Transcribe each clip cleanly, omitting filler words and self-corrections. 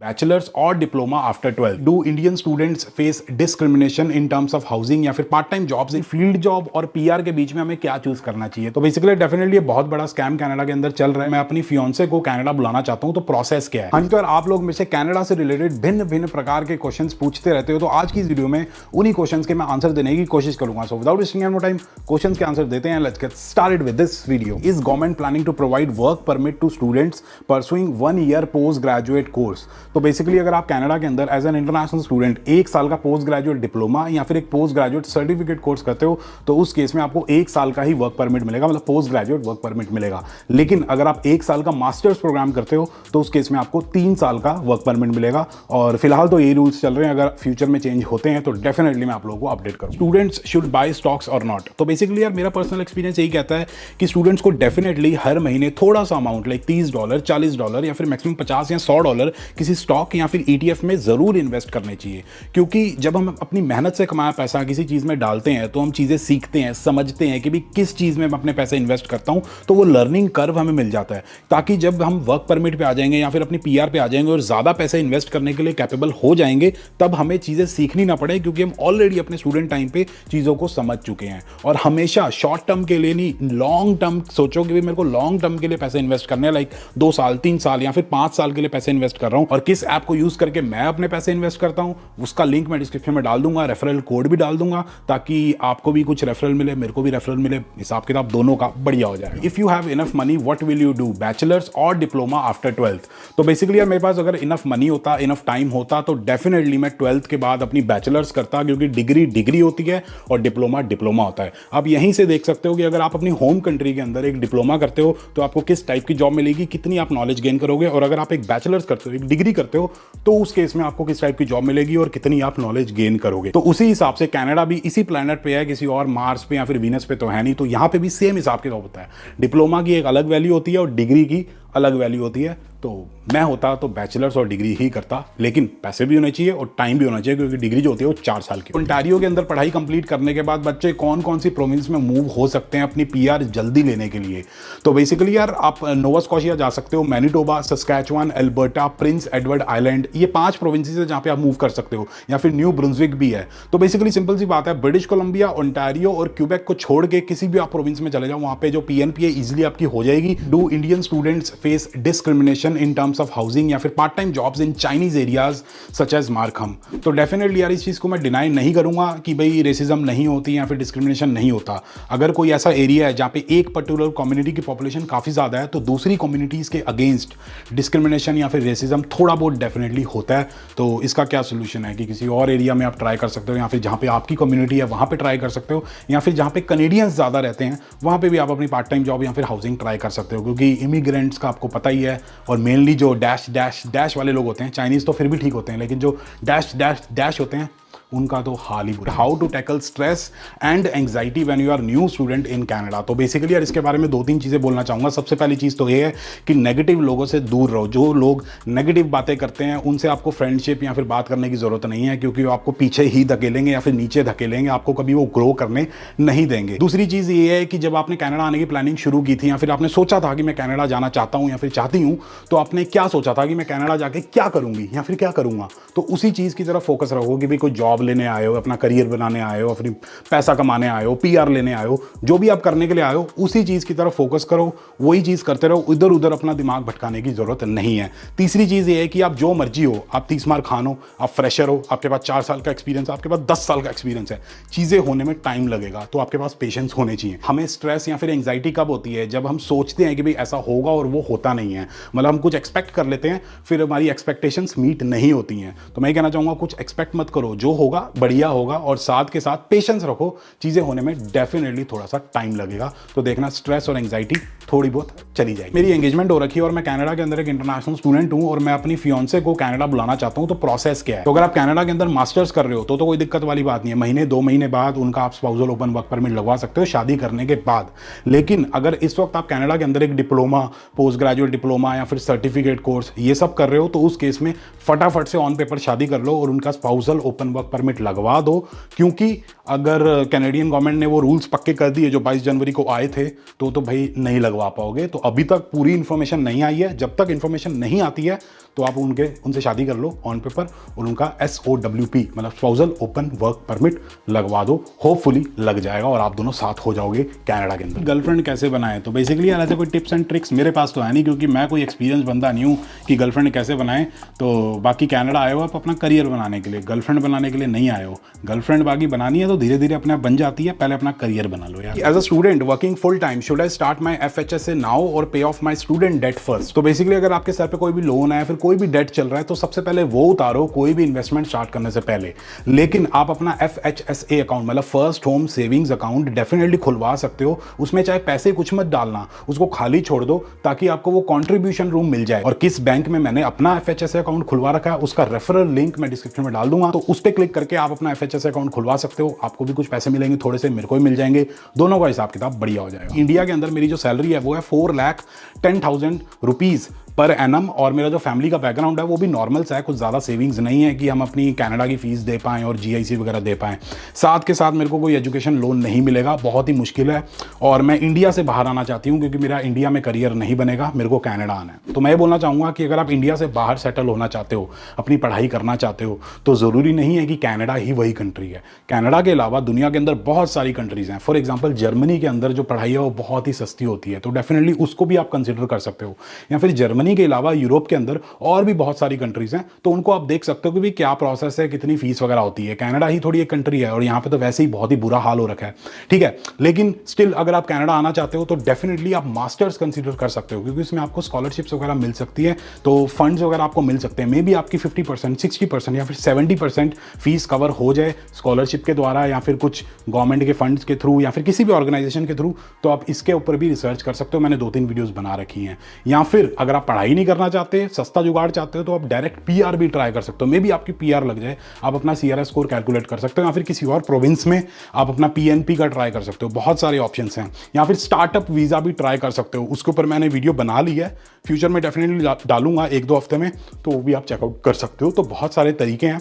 Bachelors और diploma after 12 do Indian students face discrimination in terms of housing या फिर part time jobs इन field job और PR के बीच में हमें क्या चूज करना चाहिए। तो बेसिकली डेफिनेटली ये बहुत बड़ा स्कैम कनाडा के अंदर चल रहा है। मैं अपनी फियांसे को कनाडा बुलाना चाहता हूं, तो प्रोसेस क्या है। हाँ जी, तो यार आप लोग में से कनाडा से रिलेटेड भिन्न भिन्न प्रकार के क्वेश्चंस पूछते रहते हो, तो आज की इस वीडियो में उन्हीं क्वेश्चंस के मैं आंसर देने की कोशिश करूंगा। So without wasting any more time questions के आंसर देते हैं। Let's get started with this video. Is government planning to provide work permit to students pursuing 1 year post graduate course. तो बेसिकली अगर आप कनाडा के अंदर एज एन इंटरनेशनल स्टूडेंट 1 साल का पोस्ट ग्रेजुएट डिप्लोमा या फिर एक पोस्ट ग्रेजुएट सर्टिफिकेट कोर्स करते हो, तो उस केस में आपको 1 साल का ही वर्क परमिट मिलेगा, मतलब पोस्ट ग्रेजुएट वर्क परमिट मिलेगा। लेकिन अगर आप 1 साल का मास्टर्स प्रोग्राम करते हो तो उस केस में आपको 3 साल का वर्क परमिट मिलेगा। और फिलहाल तो ये रूल्स चल रहे हैं, अगर फ्यूचर में चेंज होते हैं तो डेफिनेटली मैं आप लोगों को अपडेट करूँ। स्टूडेंट्स शुड बाय स्टॉक्स और नॉट। तो बेसिकली यार मेरा पर्सनल एक्सपीरियंस यही कहता है कि स्टूडेंट्स को डेफिनेटली हर महीने थोड़ा सा अमाउंट लाइक $30, $40 या फिर मैक्सिमम $50 या $100 किसी स्टॉक या फिर ETF में जरूर इन्वेस्ट करने चाहिए। क्योंकि जब हम अपनी मेहनत से कमाया पैसा किसी चीज में डालते हैं तो हम चीजें सीखते हैं, समझते हैं कि भी किस चीज में मैं अपने पैसे इन्वेस्ट करता हूं, तो वो लर्निंग कर्व हमें मिल जाता है, ताकि जब हम वर्क परमिट पे आ जाएंगे या फिर अपनी पीआर पे आ जाएंगे और ज्यादा पैसे इन्वेस्ट करने के लिए कैपेबल हो जाएंगे, तब हमें चीजें सीखनी ना पड़े, क्योंकि हम ऑलरेडी अपने स्टूडेंट टाइम पे चीजों को समझ चुके हैं। और हमेशा शॉर्ट टर्म के लिए नहीं, लॉन्ग टर्म सोचो कि मेरे को लॉन्ग टर्म के लिए पैसे इन्वेस्ट करने हैं, लाइक 2 साल 3 साल या फिर 5 साल के लिए पैसे इन्वेस्ट कर रहा हूं, और किस ऐप को यूज करके मैं अपने पैसे इन्वेस्ट करता हूं उसका लिंक मैं डिस्क्रिप्शन में डाल दूंगा, रेफरल कोड भी डाल दूंगा, ताकि आपको भी कुछ रेफरल मिले, मेरे को भी रेफरल मिले, हिसाब किताब दोनों का बढ़िया हो जाएगा। If you have enough money what will you do, bachelors और डिप्लोमा आफ्टर 12th। तो बेसिकली यार मेरे पास अगर इनफ मनी होता, इनफ टाइम होता, तो डेफिनेटली मैं 12th के बाद अपनी बैचलर्स करता, क्योंकि डिग्री होती है और डिप्लोमा होता है। आप यहीं से देख सकते हो कि अगर आप अपनी होम कंट्री के अंदर एक डिप्लोमा करते हो तो आपको किस टाइप की जॉब मिलेगी, कितनी आप नॉलेज गेन करोगे, और अगर आप एक बैचलर्स करते हो, एक डिग्री करते हो, तो उस केस में आपको किस टाइप की जॉब मिलेगी और कितनी आप नॉलेज गेन करोगे। तो उसी हिसाब से कनाडा भी इसी प्लैनेट पे है, किसी और मार्स पे या फिर वीनस पे तो है नहीं, तो यहां पे भी सेम हिसाब के होता है। डिप्लोमा की एक अलग वैल्यू होती है और डिग्री की अलग वैल्यू होती है। तो मैं होता तो बैचलर्स और डिग्री ही करता, लेकिन पैसे भी होने चाहिए और टाइम भी होना चाहिए, क्योंकि डिग्री जो होती है वो 4 साल की। ओंटारियो के अंदर पढ़ाई कंप्लीट करने के बाद बच्चे कौन कौन सी प्रोविंस में मूव हो सकते हैं अपनी पीआर जल्दी लेने के लिए। तो बेसिकली यार आप नोवा स्कॉशिया जा सकते हो, Manitoba, Saskatchewan, Alberta, Prince Edward island, ये 5 प्रोविंसेस है जहां पे आप मूव कर सकते हो, या फिर न्यू ब्रुंसविक भी है। तो बेसिकली सिंपल सी बात है, ब्रिटिश कोलंबिया, ओंटारियो और क्यूबेक को छोड़ के किसी भी आप प्रोविंस में चले जाओ, वहां पे जो पीएनपी है इजिली आपकी हो जाएगी। Do Indian students face discrimination in terms of housing या फिर part time jobs in Chinese areas such as Markham. तो डेफिनेटली यार इस चीज को मैं डिनाई नहीं करूंगा कि भाई रेसिज्म नहीं होती या फिर डिस्क्रिमिनेशन नहीं होता। अगर कोई ऐसा एरिया है जहां पे एक पर्टिकुलर कम्युनिटी की पॉपुलेशन काफी ज्यादा है, तो दूसरी कम्युनिटीज के अगेंस्ट डिस्क्रिमिनेशन या फिर रेसिज्म थोड़ा बहुत डेफिनेटली होता है। तो इसका क्या सोल्यूशन है कि किसी और एरिया में आप ट्राई कर सकते हो, या फिर जहां पे आपकी कम्युनिटी है वहां पे ट्राई कर सकते हो, या फिर जहां पे कनेडियंस ज्यादा रहते हैं वहां पे भी आप अपनी पार्ट टाइम जॉब या फिर हाउसिंग ट्राई कर सकते हो। क्योंकि इमिग्रेंट्स का आपको पता ही है, और मेनली जो डैश वाले लोग होते हैं, चाइनीज तो फिर भी ठीक होते हैं, लेकिन जो डैश होते हैं उनका तो हाल ही बुरा। How to tackle stress and anxiety when you are new student in Canada. तो बेसिकली यार इसके बारे में 2-3 चीज़ें बोलना चाहूँगा। सबसे पहली चीज़ तो ये है कि नेगेटिव लोगों से दूर रहो। जो लोग नेगेटिव बातें करते हैं उनसे आपको फ्रेंडशिप या फिर बात करने की ज़रूरत नहीं है, क्योंकि वो आपको पीछे ही धकेलेंगे या फिर नीचे धकेलेंगे, आपको कभी वो ग्रो करने नहीं देंगे। दूसरी चीज़ ये है कि जब आपने कनाडा आने की प्लानिंग शुरू की थी, या फिर आपने सोचा था कि मैं कनाडा जाना चाहता हूँ या फिर चाहती हूँ, तो आपने क्या सोचा था कि मैं कनाडा जाके क्या करूँगी या फिर क्या करूँगा। तो उसी चीज़ की तरफ फोकस रखो कि भाई कोई जॉब लेने आए हो, अपना करियर बनाने आए हो, अपनी पैसा कमाने आए हो, पीआर लेने आए हो, जो भी आप करने के लिए आए हो उसी चीज की तरफ फोकस करो, वही चीज करते रहो, इधर उधर अपना दिमाग भटकाने की जरूरत नहीं है। तीसरी चीज ये है कि आप जो मर्जी हो, आप 30 मार खान हो, आप फ्रेशर हो, आपके पास 4 साल का एक्सपीरियंस, आपके पास 10 साल का एक्सपीरियंस है, चीजें होने में टाइम लगेगा, तो आपके पास पेशेंस होने चाहिए। हमें स्ट्रेस या फिर एंग्जाइटी कब होती है, जब हम सोचते हैं कि भाई ऐसा होगा और वो होता नहीं है। मतलब हम कुछ एक्सपेक्ट कर लेते हैं, फिर हमारी एक्सपेक्टेशंस मीट नहीं होती हैं। तो मैं कहना चाहूंगा कुछ एक्सपेक्ट मत करो, जो होगा बढ़िया होगा, और साथ के साथ पेशेंस रखो, चीजें होने में डेफिनेटली थोड़ा सा टाइम लगेगा। तो देखना स्ट्रेस और एंग्जाइटी थोड़ी बहुत चली जाएगी। मेरी एंगेजमेंट हो रखी है और मैं कनाडा के अंदर एक इंटरनेशनल स्टूडेंट हूं, और मैं अपनी फियांसे को कनाडा बुलाना चाहता हूं। तो प्रोसेस क्या है? तो अगर आप कनाडा के अंदर मास्टर्स कर रहे हो तो कोई दिक्कत वाली बात नहीं है, महीने 2 महीने बाद उनका आप स्पाउसल ओपन वर्क परमिट लगवा सकते हो शादी करने के बाद। लेकिन अगर इस वक्त आप कनाडा के अंदर एक डिप्लोमा, पोस्ट ग्रेजुएट डिप्लोमा या फिर सर्टिफिकेट कोर्स ये सब कर रहे हो, तो उस केस में फटाफट से ऑन पेपर शादी कर लो और उनका स्पाउसल ओपन वर्क परमिट लगवा दो, क्योंकि अगर कैनेडियन गवर्नमेंट ने वो रूल्स पक्के कर दिए जो 22 जनवरी को आए थे तो भाई नहीं लगवा पाओगे। तो अभी तक पूरी इन्फॉर्मेशन नहीं आई है, जब तक इन्फॉर्मेशन नहीं आती है तो आप उनसे शादी कर लो ऑन पेपर और उनका SOWP मतलब स्पाउसल ओपन वर्क परमिट लगवा दो, होपफुली लग जाएगा और आप दोनों साथ हो जाओगे कनाडा के अंदर। गर्लफ्रेंड कैसे बनाएं, तो बेसिकली यार ऐसे कोई टिप्स एंड ट्रिक्स मेरे पास तो है नहीं, क्योंकि मैं कोई एक्सपीरियंस बंदा नहीं हूँ कि गर्लफ्रेंड कैसे बनाएं। तो बाकी कनाडा आए हो आप अपना करियर बनाने के लिए, गर्लफ्रेंड बनाने के लिए नहीं आए हो। गर्लफ्रेंड बाकी बनानी है तो धीरे धीरे अपने आप बन जाती है, पहले अपना करियर बना लो यार। As a student working full time should I start my FHSA now और pay off my student debt first. तो बेसिकली अगर आपके सर पे कोई भी लोन है, फिर कोई भी डेट चल रहा है, तो सबसे पहले वो उतारो कोई भी इन्वेस्टमेंट स्टार्ट करने से पहले। लेकिन आप अपना FHSA अकाउंट मतलब first home savings account definitely खुलवा सकते हो। उसमें चाहे पैसे कुछ मत डालना, उसको खाली छोड़ दो ताकि आपको वो कंट्रीब्यूशन रूम मिल जाए। और किस बैंक में मैंने अपना FHSA अकाउंट खुलवा रखा है उसका रेफरल लिंक मैं डिस्क्रिप्शन में डाल दूंगा, तो उस पर क्लिक करके आप अपना FHSA अकाउंट खुलवा सकते हो। आपको भी कुछ पैसे मिलेंगे, थोड़े से मेरे को भी मिल जाएंगे, दोनों का हिसाब किताब बढ़िया हो जाएगा। इंडिया के अंदर मेरी जो सैलरी है वो है 4,10,000 रुपीज पर एनम, और मेरा जो फैमिली का बैकग्राउंड है वो भी नॉर्मल सा है, कुछ ज़्यादा सेविंग्स नहीं है कि हम अपनी कनाडा की फीस दे पाएँ और GIC वगैरह दे पाएँ। साथ के साथ मेरे को कोई एजुकेशन लोन नहीं मिलेगा, बहुत ही मुश्किल है। और मैं इंडिया से बाहर आना चाहती हूँ क्योंकि मेरा इंडिया में करियर नहीं बनेगा, मेरे को कनाडा आना है। तो मैं ये बोलना चाहूँगा कि अगर आप इंडिया से बाहर सेटल होना चाहते हो, अपनी पढ़ाई करना चाहते हो, तो ज़रूरी नहीं है कि कनाडा ही वही कंट्री है। कनाडा के अलावा दुनिया के अंदर बहुत सारी कंट्रीज़ हैं। फॉर एग्जाम्पल जर्मनी के अंदर जो पढ़ाई है वो बहुत ही सस्ती होती है, तो डेफिनेटली उसको भी आप कंसिडर कर सकते हो। या फिर जर्मनी के अलावा यूरोप के अंदर और भी बहुत सारी कंट्रीज हैं, तो उनको आप देख सकते हो कि भी क्या प्रोसेस है, कितनी फीस वगैरह होती है। कनाडा ही थोड़ी एक कंट्री है और यहाँ पे तो वैसे ही बहुत ही बुरा हाल हो रखा है, ठीक है। लेकिन स्टिल अगर आप कनाडा आना चाहते हो तो डेफिनेटली आप मास्टर्स कंसीडर कर सकते हो, क्योंकि इसमें आपको स्कॉलरशिप्स वगैरह मिल सकती है, तो फंड्स वगैरह आपको मिल सकते हैं। मे बी आपकी 50%, 60% या फिर 70% फीस कवर हो जाए स्कॉलरशिप के द्वारा, या फिर कुछ गवर्नमेंट के फंड्स के थ्रू, या फिर किसी भी ऑर्गेनाइजेशन के थ्रू। तो आप इसके ऊपर भी रिसर्च कर सकते हो, मैंने 2-3 वीडियोस बना रखी हैं। या फिर अगर आप पढ़ाई नहीं करना चाहते, सस्ता जुगाड़ चाहते हो, तो आप डायरेक्ट PR भी ट्राई कर सकते हो। मे बी आपकी PR लग जाए, आप अपना CRS स्कोर कैलकुलेट कर सकते हो, या फिर किसी और प्रोविंस में आप अपना PNP का ट्राई कर सकते हो। बहुत सारे ऑप्शंस हैं। या फिर स्टार्टअप वीज़ा भी ट्राई कर सकते हो, उसके ऊपर मैंने वीडियो बना ली है, फ्यूचर में डेफिनेटली डालूंगा 1-2 हफ्ते में, तो वो भी आप चेकआउट कर सकते हो। तो बहुत सारे तरीके हैं,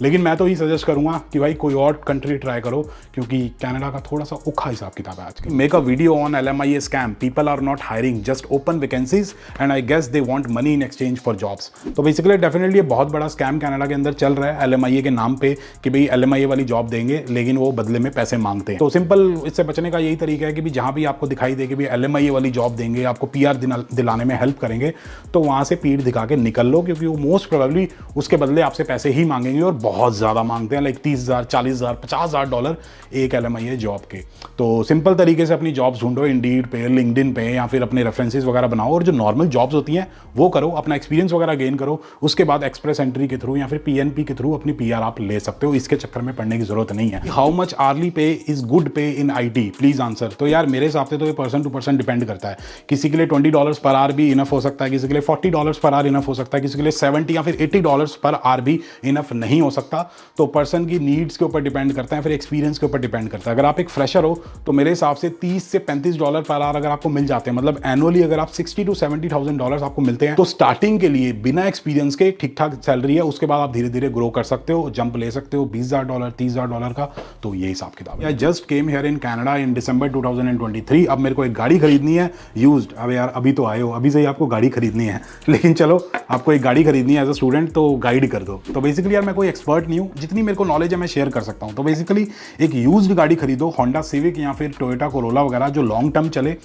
लेकिन मैं तो ये सजेस्ट करूंगा कि भाई कोई और कंट्री ट्राई करो, क्योंकि कनाडा का थोड़ा सा औखा हिसाब किताब है आज के। Make a video on LMIA scam, people are not hiring, just open vacancies and I guess they want money in exchange for jobs. तो बेसिकली डेफिनेटली ये बहुत बड़ा स्कैम कनाडा के अंदर चल रहा है LMIA के नाम पे, कि भाई LMIA वाली जॉब देंगे लेकिन वो बदले में पैसे मांगते हैं। तो सिंपल इससे बचने का यही तरीका है कि भी जहां भी आपको दिखाई दे कि भाई LMIA वाली जॉब देंगे, आपको PR दिलाने में हेल्प करेंगे, तो वहां से पीठ दिखा के निकल लो, क्योंकि वो मोस्ट प्रोबेबली उसके बदले आपसे पैसे ही मांगेंगे और बहुत ज़्यादा मांगते हैं, लाइक $30,000, $40,000, $50,000 एक LMIA जॉब के। तो सिंपल तरीके से अपनी जॉब्स ढूंढो, इंडीड पे, लिंक्डइन पे, या फिर अपने रेफरेंसेस वगैरह बनाओ, और जो नॉर्मल जॉब्स होती हैं वो करो, अपना एक्सपीरियंस वगैरह गेन करो। उसके बाद एक्सप्रेस एंट्री के थ्रू या फिर PNP के थ्रू अपनी PR आप ले सकते हो। इसके चक्कर में पड़ने की जरूरत नहीं है। हाउ मच आर्ली पे इज गुड पे इन IT, प्लीज आंसर। तो यार मेरे हिसाब से तो ये पर्सन टू पर्सन डिपेंड करता है। किसी के लिए $20 पर आवर भी इनफ हो सकता है, किसी के लिए $40 पर आवर इनफ हो सकता है, किसी के लिए 70 या फिर $80 पर आवर भी इनफ नहीं हो सकता। तो पर्सन की नीड्स के ऊपर डिपेंड करता है, फिर एक्सपीरियंस के ऊपर डिपेंड करता है। अगर आप एक फ्रेशर हो तो मेरे हिसाब से $30 से $35 पर आवर अगर आपको मिल जाते हैं, मतलब एनुअली अगर आप $60,000 to $70,000 आपको मिलते हैं, तो स्टार्टिंग के लिए बिना एक्सपीरियंस के ठीक ठाक सैलरी है। उसके बाद आप धीरे धीरे ग्रो कर सकते हो, जंप ले सकते हो $20,000 $30,000 का। तो ये हिसाब किताब है। I just came here in Canada in December 2023। अब मेरे को एक गाड़ी खरीदनी है यूज्ड। अब यार अभी तो आए हो, अभी से ही आपको गाड़ी खरीदनी है, लेकिन चलो आपको एक गाड़ी खरीदनी है एज अ स्टूडेंट, तो गाइड कर दो। तो बेसिकली यार मैं कोई एक्सपर्ट नहीं हूँ, जितनी मेरे को नॉलेज है मैं शेयर कर सकता हूँ। तो बेसिकली एक यूज्ड गाड़ी खरीदो, होंडा सिविक या फिर टोयोटा कोरोला वगैरह, जो लॉन्ग टर्म चले।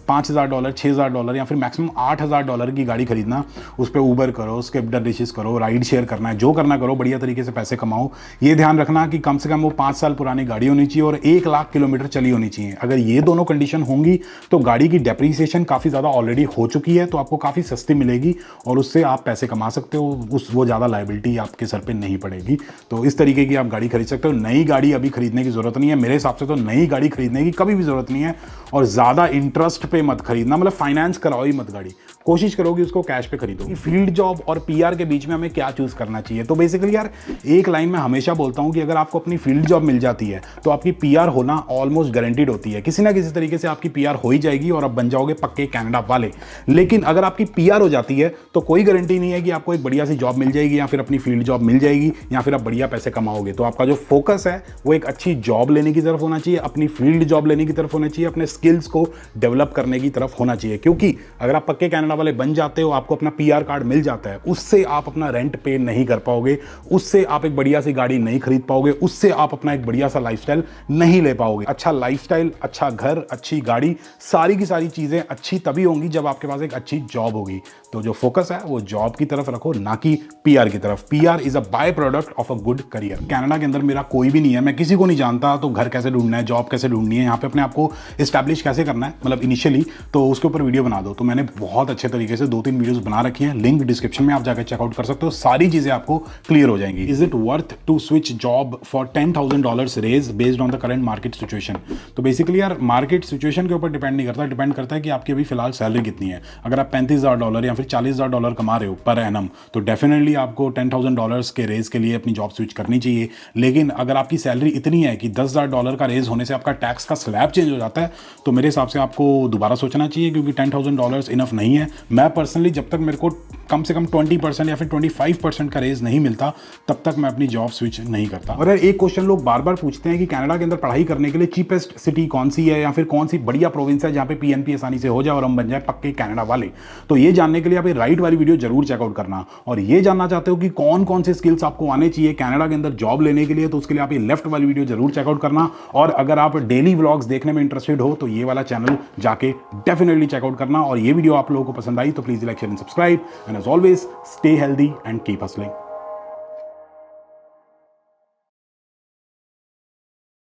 $5,000 $6,000 या फिर मैक्सिमम $8,000 की गाड़ी खरीदना। उस पर ऊबर करो, स्किप्डर डिशेस करो, राइड शेयर करना है, जो करना करो, बढ़िया तरीके से पैसे कमाओ। ये ध्यान रखना कि कम से कम वो 5 साल पुरानी गाड़ी होनी चाहिए और 1 लाख किलोमीटर चली होनी चाहिए। अगर ये दोनों कंडीशन होंगी तो गाड़ी की डेप्रीसिएशन काफ़ी ज़्यादा ऑलरेडी हो चुकी है, तो आपको काफ़ी सस्ती मिलेगी और उससे आप पैसे कमा सकते हो। वो ज़्यादा लायबिलिटी आपके सर पे नहीं पड़ेगी। तो इस तरीके की आप गाड़ी खरीद सकते हो। नई गाड़ी अभी खरीदने की जरूरत नहीं है मेरे हिसाब से, तो नई गाड़ी खरीदने की कभी भी जरूरत नहीं है। और ज़्यादा इंटरेस्ट पे मत खरीदना, मतलब फाइनेंस कराओ ही मत गाड़ी। कोशिश करोगे उसको कैश पे खरीदो। फील्ड जॉब और पीआर के बीच में हमें क्या चूज करना चाहिए? तो बेसिकली यार एक लाइन में हमेशा बोलता हूं कि अगर आपको अपनी फील्ड जॉब मिल जाती है तो आपकी पीआर होना ऑलमोस्ट गारंटीड होती है। किसी ना किसी तरीके से आपकी पीआर हो ही जाएगी और आप बन जाओगे पक्के कनाडा वाले। लेकिन अगर आपकी पीआर हो जाती है तो कोई गारंटी नहीं है कि आपको एक बढ़िया सी जॉब मिल जाएगी या फिर अपनी फील्ड जॉब मिल जाएगी या फिर आप बढ़िया पैसे कमाओगे। तो आपका जो फोकस है वो एक अच्छी जॉब लेने की तरफ होना चाहिए, अपनी फील्ड जॉब लेने की तरफ होना चाहिए, अपने स्किल्स को डेवलप करने की तरफ होना चाहिए। क्योंकि अगर आप पक्के कनाडा वाले बन जाते हो, आपको अपना पीआर कार्ड मिल जाता है, उससे आप अपना रेंट पे नहीं कर पाओगे, उससे आप एक बढ़िया सी गाड़ी नहीं खरीद पाओगे, उससे आप अपना एक बढ़िया सा लाइफस्टाइल नहीं ले पाओगे। अच्छा लाइफस्टाइल, अच्छा घर, अच्छी गाड़ी, सारी की सारी चीजें अच्छी तभी होंगी जब आपके पास एक अच्छी जॉब होगी। तो जो फोकस है वो जॉब की तरफ रखो, ना कि पीआर की तरफ। PR is a by product of a good career. Canada के अंदर मेरा कोई भी नहीं है, मैं किसी को नहीं जानता, तो घर कैसे ढूंढना है, जॉब कैसे ढूंढनी है, यहाँ पे अपने आप को एस्टैब्लिश कैसे करना है, मतलब इनिशियली, तो उसके ऊपर वीडियो बना दो। तो मैंने बहुत अच्छे तरीके से 2-3 वीडियोस बना रखी हैं, लिंक डिस्क्रिप्शन में आप जाकर चेकआउट कर सकते हो, सारी चीजें आपको क्लियर हो जाएंगी। Is it worth to switch job for $10,000 raise based on the current market situation? तो बेसिकली यार मार्केट सिचुएशन के ऊपर डिपेंड नहीं करता, डिपेंड करता है कि आपकी अभी फिलहाल सैलरी कितनी है। अगर आप $35,000 या फिर $40,000 कमा रहे हो पर एनम, तो डेफिनेटली आपको $10,000 के रेज के लिए अपनी जॉब स्विच करनी चाहिए। लेकिन अगर आपकी सैलरी इतनी है कि $10,000 का रेज होने से आपका टैक्स का स्लैब चेंज हो जाता है, तो मेरे हिसाब से आपको दोबारा सोचना चाहिए, क्योंकि $10,000 इनफ नहीं है। मैं पर्सनली जब तक मेरे को कम से कम 20% या फिर 25% का रेज नहीं मिलता, तब तक मैं अपनी जॉब स्विच नहीं करता। और एक क्वेश्चन लोग बार बार पूछते हैं कि कनाडा के अंदर पढ़ाई करने के लिए चीपेस्ट सिटी कौन सी है या फिर कौन सी बढ़िया प्रोविंस है जहां पे पीएनपी आसानी से हो जाए और हम बन जाए पक्के कनाडा वाले। तो ये जानने के लिए आप ये राइट वाली वीडियो जरूर चेकआउट करना। और ये जानना चाहते हो कि कौन कौन से स्किल्स आपको आने चाहिए कनाडा के अंदर जॉब लेने के लिए, तो उसके लिए आप ये लेफ्ट वाली वीडियो जरूर चेकआउट करना। और अगर आप डेली व्लॉग्स देखने में इंटरेस्टेड हो तो ये वाला चैनल जाके डेफिनेटली चेकआउट करना। और ये वीडियो आप लोगों को पसंद आई तो please like share and subscribe, and as always stay healthy and keep hustling.